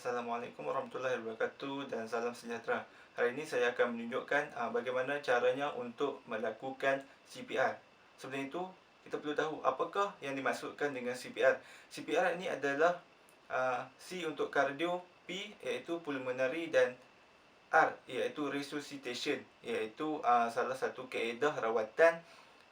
Assalamualaikum warahmatullahi wabarakatuh dan salam sejahtera. Hari ini saya akan menunjukkan bagaimana caranya untuk melakukan CPR. Sebelum itu, kita perlu tahu apakah yang dimaksudkan dengan CPR. CPR ini adalah C untuk cardio, P iaitu pulmonary dan R iaitu resuscitation, iaitu salah satu kaedah rawatan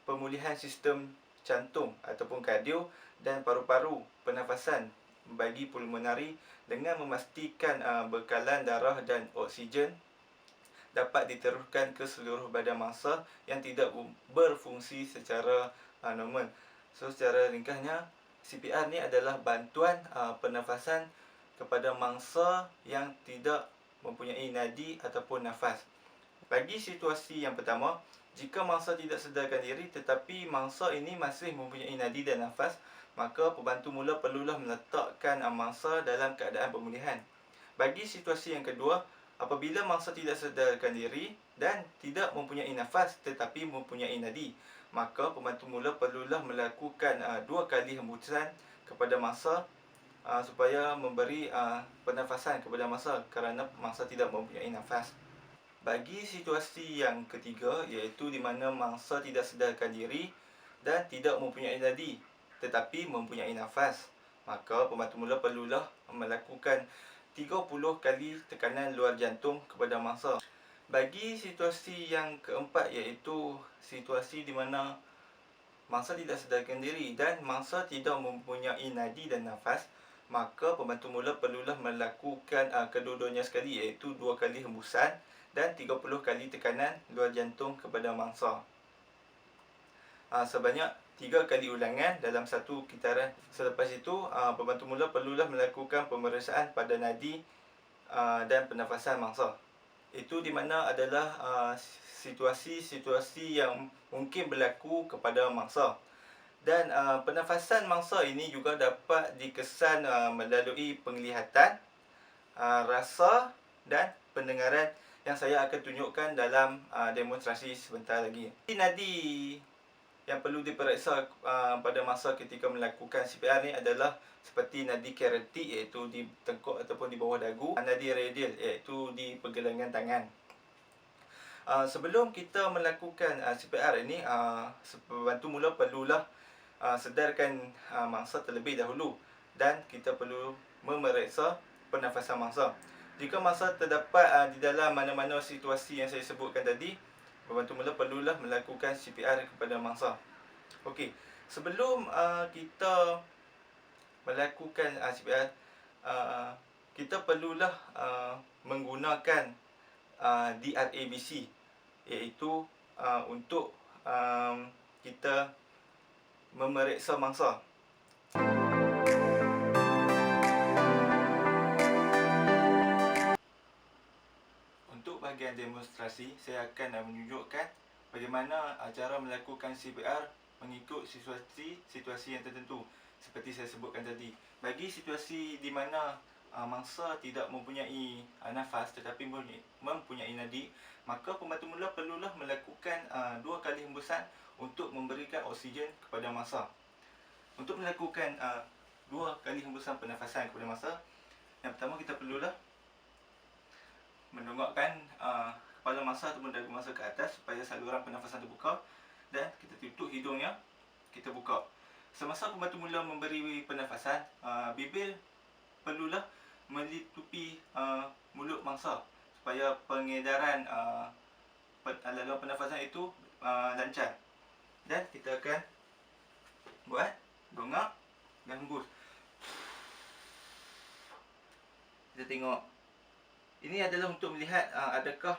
pemulihan sistem jantung ataupun kardio dan paru-paru pernafasan bagi pulmonari dengan memastikan bekalan darah dan oksigen dapat diteruskan ke seluruh badan mangsa yang tidak berfungsi secara normal. So secara ringkasnya, CPR ni adalah bantuan pernafasan kepada mangsa yang tidak mempunyai nadi ataupun nafas. Bagi situasi yang pertama, jika mangsa tidak sedarkan diri tetapi mangsa ini masih mempunyai nadi dan nafas, maka pembantu mula perlulah meletakkan mangsa dalam keadaan pemulihan. Bagi situasi yang kedua, apabila mangsa tidak sedarkan diri dan tidak mempunyai nafas tetapi mempunyai nadi, maka pembantu mula perlulah melakukan 2 kali hembusan kepada mangsa supaya memberi pernafasan kepada mangsa kerana mangsa tidak mempunyai nafas. Bagi situasi yang ketiga, iaitu di mana mangsa tidak sedarkan diri dan tidak mempunyai nadi tetapi mempunyai nafas, maka pembantu mula perlulah melakukan 30 kali tekanan luar jantung kepada mangsa. Bagi situasi yang keempat, iaitu situasi di mana mangsa tidak sedarkan diri dan mangsa tidak mempunyai nadi dan nafas, maka pembantu mula perlulah melakukan kedua-duanya sekali, iaitu 2 kali hembusan dan 30 kali tekanan luar jantung kepada mangsa. Sebanyak 3 kali ulangan dalam satu kitaran. Selepas itu, pembantu mula perlulah melakukan pemeriksaan pada nadi dan pernafasan mangsa. Itu di mana adalah situasi-situasi yang mungkin berlaku kepada mangsa. Dan pernafasan mangsa ini juga dapat dikesan melalui penglihatan, rasa dan pendengaran yang saya akan tunjukkan dalam demonstrasi sebentar lagi. Nadi yang perlu diperiksa pada masa ketika melakukan CPR ni adalah seperti nadi karotik, iaitu di tengkuk ataupun di bawah dagu, nadi radial iaitu di pergelangan tangan. Sebelum kita melakukan CPR ini, pembantu mula perlulah sedarkan mangsa terlebih dahulu dan kita perlu memeriksa pernafasan mangsa. Jika mangsa terdapat di dalam mana-mana situasi yang saya sebutkan tadi, pembantu mula perlulah melakukan CPR kepada mangsa. Okey, sebelum kita melakukan CPR, kita perlulah menggunakan DRABC, iaitu untuk kita memeriksa mangsa. Untuk bahagian demonstrasi, saya akan menunjukkan bagaimana cara melakukan CPR mengikut situasi yang tertentu seperti saya sebutkan tadi. Bagi situasi di mana mangsa tidak mempunyai nafas tetapi mempunyai nadi, maka pembantu mula perlulah melakukan 2 kali hembusan untuk memberikan oksigen kepada mangsa. Untuk melakukan 2 kali hembusan pernafasan kepada mangsa, yang pertama kita perlulah mendongakkan kepala mangsa ataupun dagu mangsa ke atas supaya saluran pernafasan terbuka dan kita tutup hidungnya, kita buka. Semasa pembantu mula memberi pernafasan, bibir perlulah melitupi mulut mangsa supaya pengedaran laluan pernafasan itu lancar. Dan kita akan buat dongak dan hembus. Kita tengok. Ini adalah untuk melihat adakah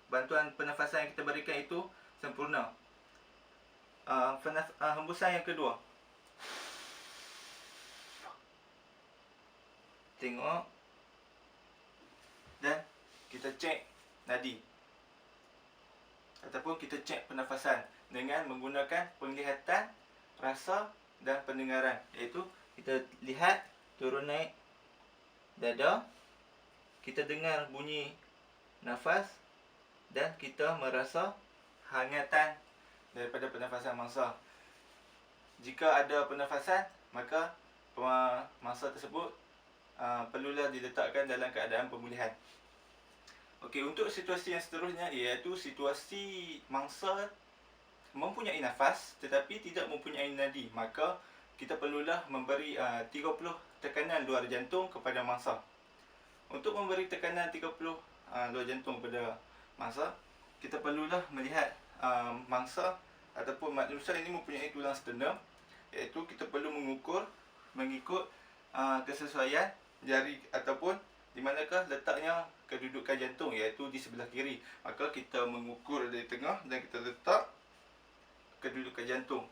bantuan pernafasan yang kita berikan itu sempurna. Hembusan yang kedua. Tengok. Dan kita cek nadi ataupun kita cek pernafasan dengan menggunakan penglihatan, rasa dan pendengaran, iaitu kita lihat turun naik dada, kita dengar bunyi nafas dan kita merasa hangatan daripada pernafasan mangsa. Jika ada pernafasan, maka mangsa tersebut perlulah diletakkan dalam keadaan pemulihan. Okey, untuk situasi yang seterusnya iaitu situasi mangsa mempunyai nafas tetapi tidak mempunyai nadi, maka kita perlulah memberi 30 tekanan luar jantung kepada mangsa. Untuk memberi tekanan 30 luar jantung kepada mangsa, kita perlulah melihat mangsa ataupun manusia ini mempunyai tulang sternum, iaitu kita perlu mengukur mengikut kesesuaian jari ataupun di manakah letaknya kedudukan jantung, iaitu di sebelah kiri. Maka kita mengukur dari tengah dan kita letak kedudukan jantung.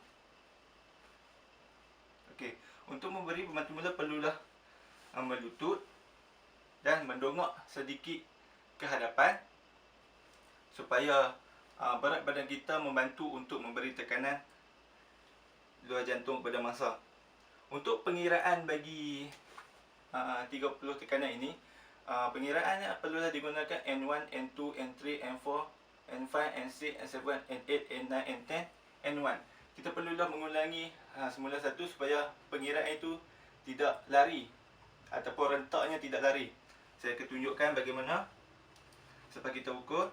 Okey, untuk memberi pembantu mula perlulah melutut dan mendongak sedikit ke hadapan supaya berat badan kita membantu untuk memberi tekanan luar jantung kepada mangsa. Untuk pengiraan bagi 30 tekanan ini, pengiraannya perlulah digunakan N1, N2, N3, N4, N5, N6, N7, N8, N9, N10, N1. Kita perlulah mengulangi semula satu supaya pengiraan itu tidak lari ataupun rentaknya tidak lari. Saya akan tunjukkan bagaimana. Sebab kita ukur,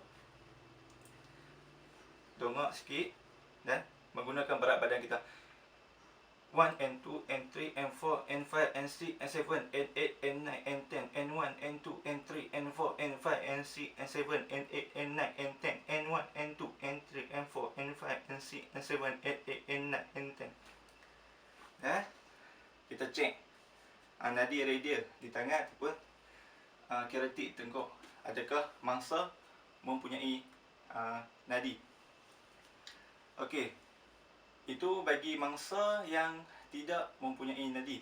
dongak sikit dan menggunakan berat badan kita. 1, N2, N3, N4, N5, N6, N7, N8, N9, N10, N1, N2, N3, N4, N5, N6, N7, N8, N9, N10, N1, N2, N3, N4, N5, N6, N7, N8, N9, N10. Kita cek nadi radial di tangan ataupun kinetik tengkuk. Adakah mangsa mempunyai nadi? Okey. Itu bagi mangsa yang tidak mempunyai nadi.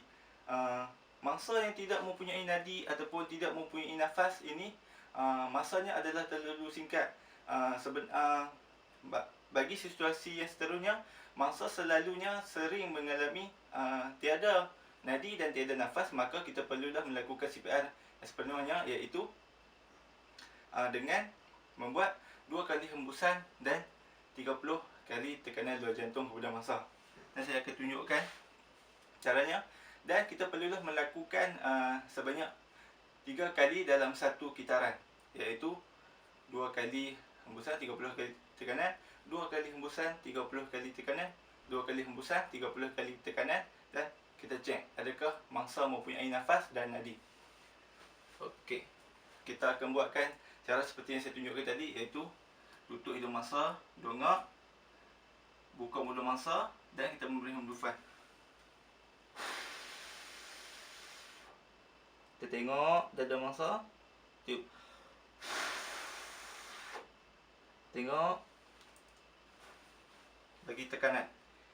Mangsa yang tidak mempunyai nadi ataupun tidak mempunyai nafas ini, masanya adalah terlalu singkat. Bagi situasi yang seterusnya, mangsa selalunya sering mengalami tiada nadi dan tiada nafas, maka kita perlulah melakukan CPR yang sepenuhnya, iaitu dengan membuat 2 kali hembusan dan 30 kali tekanan luar jantung kepada mangsa. Dan saya akan tunjukkan caranya. Dan kita perlulah melakukan sebanyak 3 kali dalam satu kitaran, iaitu 2 kali hembusan 30 kali tekanan, 2 kali hembusan 30 kali tekanan, 2 kali hembusan 30 kali tekanan, dan kita cek adakah mangsa mempunyai nafas dan nadi. Okey, kita akan buatkan cara seperti yang saya tunjukkan tadi, iaitu tutup hidung mangsa, dongak, buka mulut mangsa dan kita memberi hembusan. Kita tengok dada mangsa, tiup. Tengok, bagi tekanan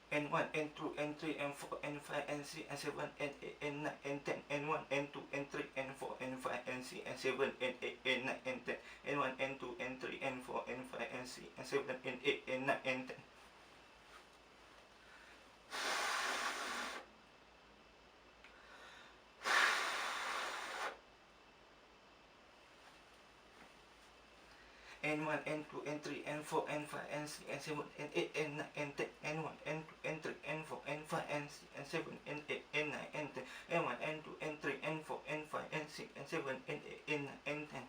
N1, N2, N3, N4, N5, N6, N7, N8, N9, N10, N1, N2, N3, N4, N5, N6, N7, N8, N9, N10, N1, N2, N3, N4, N5, N6, N7, N8, N9, N10. N1, N2, N3, N4, N5, N6, N7, N8, N9, N10, N1, N2, N3, N4, N5, N6, N7, N8, N9, N10, N1, N2, N3, N4, N5, N6, N7, N8, N9, N10.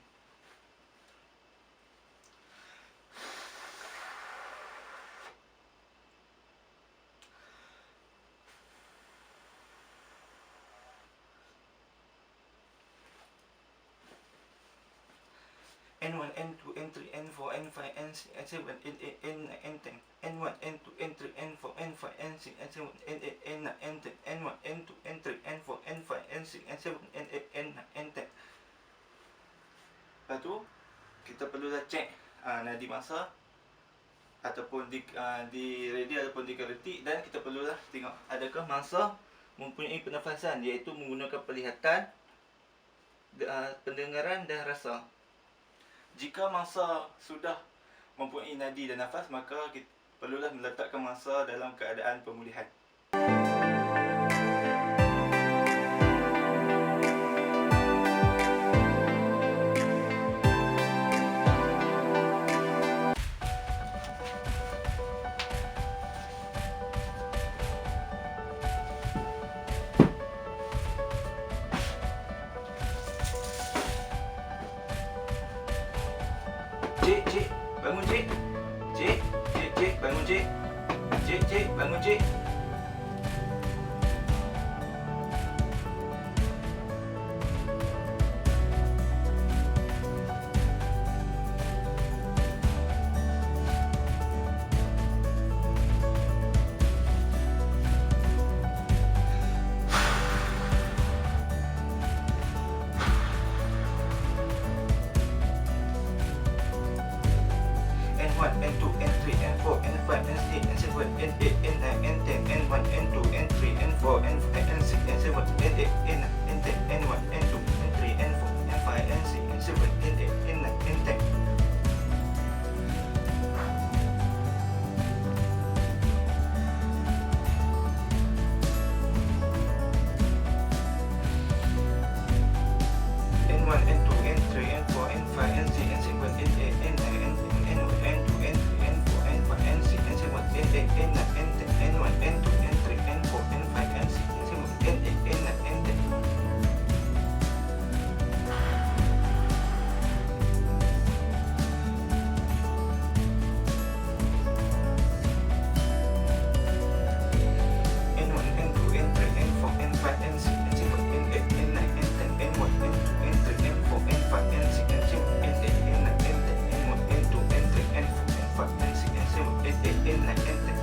N1, N2, N3, N4, N5, N6, N7, N8, N9, N10, N1, N2, N3, N4, N5, N6, N7, N8, N9, N10, N1, N2, N3, N4, N5, N6, N7, N8, N9, N10. Lepas tu, kita perlulah cek nadi mangsa ataupun di radial ataupun di kinetik, dan kita perlulah tengok adakah mangsa mempunyai pernafasan, iaitu menggunakan penglihatan, pendengaran dan rasa. Jika mangsa sudah mempunyai nadi dan nafas, maka kita perlulah meletakkan mangsa dalam keadaan pemulihan. cik. N1, N2, N3, N4, N5, N6, N7, N8, N9, N10, N1, N2, N3, N4, N5, N6, N7, N8, N9, N10, N1, N2, N3, N4, N5, N6, N7, N8, N9, N10. N1, N2, N3, N4, N5, N6, N7, N8, N9, N10, N1, N2, N3, N4, N5, N6, N7, N8, N9, N10, N1, N2, N3, N4, N5, N6, N7, N8, N9, N10. N1, N2, N3, N4, N5, N6, N7, N8, N9, N10, N1, N2, N3, N4, N5, N6, N7, N8, N9, N10, N1, N2, N3, N4, N5, N6, N7, N8, N9, N10.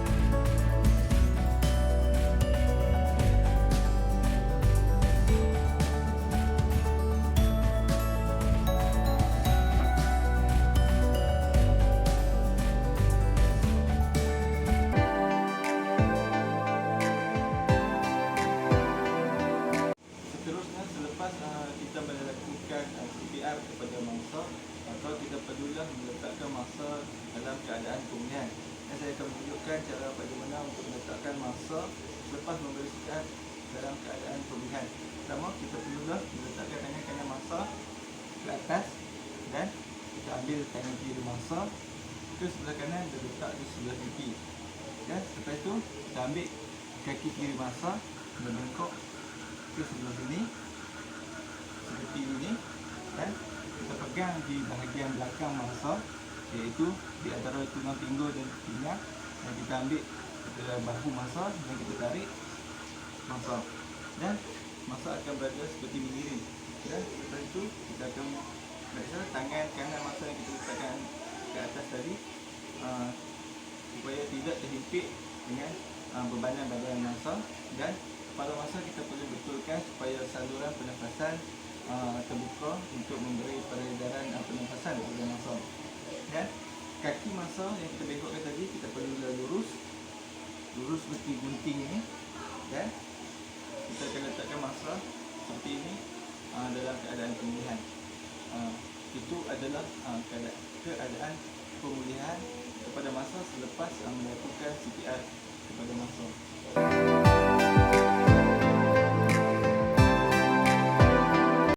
Seterusnya, selepas kita melakukan CPR kepada mangsa, maka kita perlulah meletakkan mangsa dalam keadaan pemulihan. Dan saya akan menunjukkan cara bagaimana untuk meletakkan mangsa selepas memberi CPR dalam keadaan pemulihan. Pertama, kita perlulah meletakkan tangan kanan mangsa ke atas dan kita ambil tangan kiri mangsa ke sebelah kanan dan letak di sebelah pipi. Dan lepas itu kita ambil kaki kiri mangsa dan bengkok ke sebelah sini seperti ini, dan kita pegang di bahagian belakang mangsa, iaitu di antara tulang pinggul dan pinggang, dan kita ambil bahu mangsa dan kita tarik mangsa, dan mangsa akan berada seperti mengiring. Dan lepas itu kita akan periksa tangan kanan mangsa yang kita letakkan ke atas tadi supaya tidak terhimpit dengan bebanan badan mangsa, dan pada masa kita perlu betulkan supaya saluran pernafasan terbuka untuk memberi peredaran pernafasan kepada mangsa. Dan kaki mangsa yang kita bengkokkan tadi kita perlu lurus seperti gunting ini, dan kita akan letakkan mangsa seperti ini dalam keadaan pemulihan. Itu adalah keadaan pemulihan kepada mangsa selepas melakukan CPR kepada mangsa.